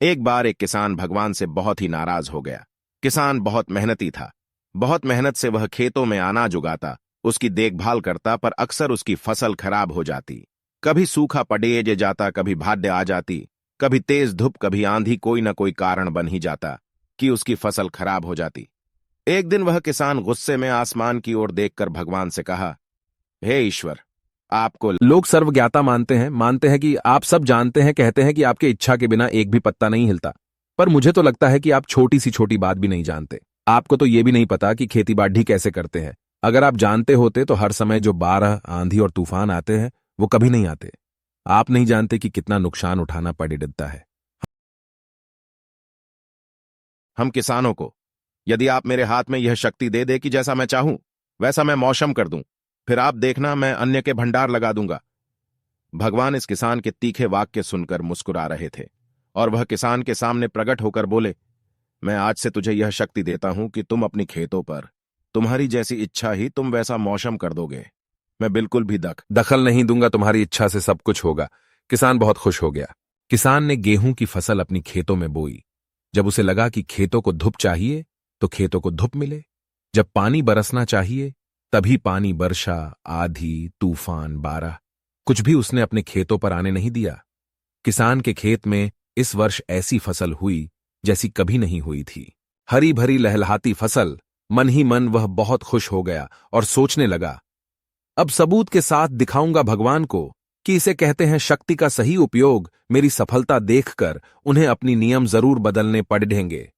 एक बार एक किसान भगवान से बहुत ही नाराज हो गया। किसान बहुत मेहनती था। बहुत मेहनत से वह खेतों में अनाज उगाता, उसकी देखभाल करता, पर अक्सर उसकी फसल खराब हो जाती। कभी सूखा पड़े जाता, कभी बाढ़ आ जाती, कभी तेज धूप, कभी आंधी, कोई न कोई कारण बन ही जाता कि उसकी फसल खराब हो जाती। एक दिन वह किसान गुस्से में आसमान की ओर देखकर भगवान से कहा, हे ईश्वर, आपको लोग सर्वज्ञाता मानते हैं कि आप सब जानते हैं, कहते हैं कि आपके इच्छा के बिना एक भी पत्ता नहीं हिलता। पर मुझे तो लगता है कि आप छोटी सी छोटी बात भी नहीं जानते। आपको तो ये भी नहीं पता कि खेती बाड़ी कैसे करते हैं। अगर आप जानते होते तो हर समय जो बारह आंधी और तूफान आते हैं वो कभी नहीं आते। आप नहीं जानते कि कितना नुकसान उठाना पड़ डरता है। हम किसानों को, यदि आप मेरे हाथ में यह शक्ति दे दे कि जैसा मैं चाहूं वैसा मैं मौसम कर दूं, फिर आप देखना मैं अन्य के भंडार लगा दूंगा। भगवान इस किसान के तीखे वाक्य सुनकर मुस्कुरा रहे थे और वह किसान के सामने प्रकट होकर बोले, मैं आज से तुझे यह शक्ति देता हूं कि तुम अपनी खेतों पर तुम्हारी जैसी इच्छा ही तुम वैसा मौसम कर दोगे। मैं बिल्कुल भी दखल नहीं दूंगा, तुम्हारी इच्छा से सब कुछ होगा। किसान बहुत खुश हो गया। किसान ने गेहूं की फसल अपनी खेतों में बोई। जब उसे लगा कि खेतों को धूप चाहिए तो खेतों को धूप मिले, जब पानी बरसना चाहिए तभी पानी बरसा। आधी तूफान बारह कुछ भी उसने अपने खेतों पर आने नहीं दिया। किसान के खेत में इस वर्ष ऐसी फसल हुई जैसी कभी नहीं हुई थी। हरी भरी लहलहाती फसल। मन ही मन वह बहुत खुश हो गया और सोचने लगा, अब सबूत के साथ दिखाऊंगा भगवान को कि इसे कहते हैं शक्ति का सही उपयोग। मेरी सफलता देखकर उन्हें अपनी नियम जरूर बदलने पड़ेंगे।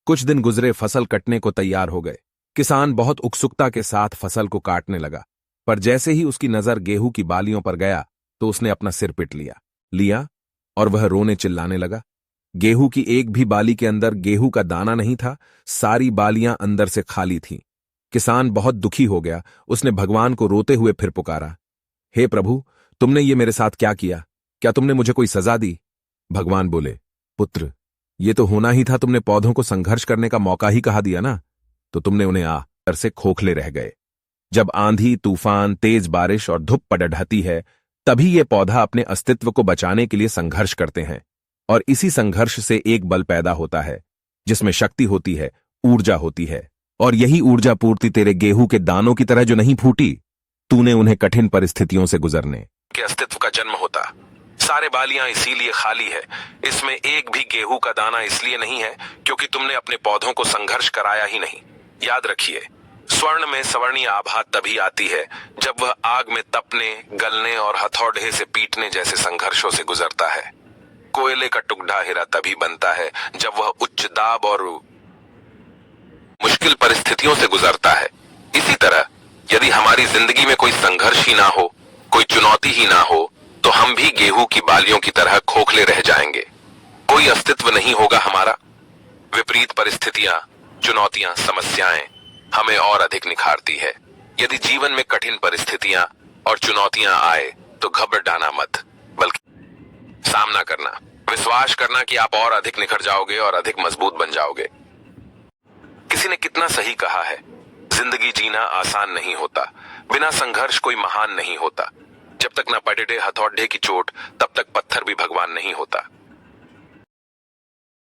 कुछ दिन गुजरे, फसल कटने को तैयार हो गए। किसान बहुत उत्सुकता के साथ फसल को काटने लगा, पर जैसे ही उसकी नजर गेहूं की बालियों पर गया तो उसने अपना सिर पिट लिया और वह रोने चिल्लाने लगा। गेहूं की एक भी बाली के अंदर गेहूं का दाना नहीं था, सारी बालियां अंदर से खाली थीं। किसान बहुत दुखी हो गया। उसने भगवान को रोते हुए फिर पुकारा, हे प्रभु, तुमने ये मेरे साथ क्या किया? क्या तुमने मुझे कोई सजा दी? भगवान बोले, पुत्र, ये तो होना ही था। तुमने पौधों को संघर्ष करने का मौका ही कहा दिया ना, तो तुमने उन्हें डर से खोखले रह गए। जब आंधी तूफान, तेज बारिश और धूप पड़ती है, तभी ये पौधा अपने अस्तित्व को बचाने के लिए संघर्ष करते हैं। और इसी संघर्ष से एक बल पैदा होता है जिसमें शक्ति होती है, ऊर्जा होती है। और यही ऊर्जा पूर्ति तेरे गेहूं के दानों की तरह जो नहीं फूटी, तूने उन्हें कठिन परिस्थितियों से गुजरने के अस्तित्व का जन्म होता। सारे बालियां इसीलिए खाली है, इसमें एक भी गेहूं का दाना इसलिए नहीं है क्योंकि तुमने अपने पौधों को संघर्ष कराया ही नहीं। याद रखिए, स्वर्ण में सवर्णीय आभा तभी आती है जब वह आग में तपने, गलने और हथौड़े से पीटने जैसे संघर्षों से गुजरता है। कोयले का टुकड़ा हीरा तभी बनता है जब वह उच्च दाब और मुश्किल परिस्थितियों से गुजरता है। इसी तरह यदि हमारी जिंदगी में कोई संघर्ष ही ना हो, कोई चुनौती ही ना हो, तो हम भी गेहूं की बालियों की तरह खोखले रह जाएंगे। कोई अस्तित्व नहीं होगा हमारा। विपरीत परिस्थितियां, चुनौतियां, समस्याएं हमें और अधिक निखारती है। यदि जीवन में कठिन परिस्थितियां और चुनौतियां आए तो घबराना मत, बल्कि सामना करना, विश्वास करना कि आप और अधिक निखर जाओगे और अधिक मजबूत बन जाओगे। किसी ने कितना सही कहा है, जिंदगी जीना आसान नहीं होता, बिना संघर्ष कोई महान नहीं होता। जब तक न पड़े हथौड़े की चोट, तब तक पत्थर भी भगवान नहीं होता।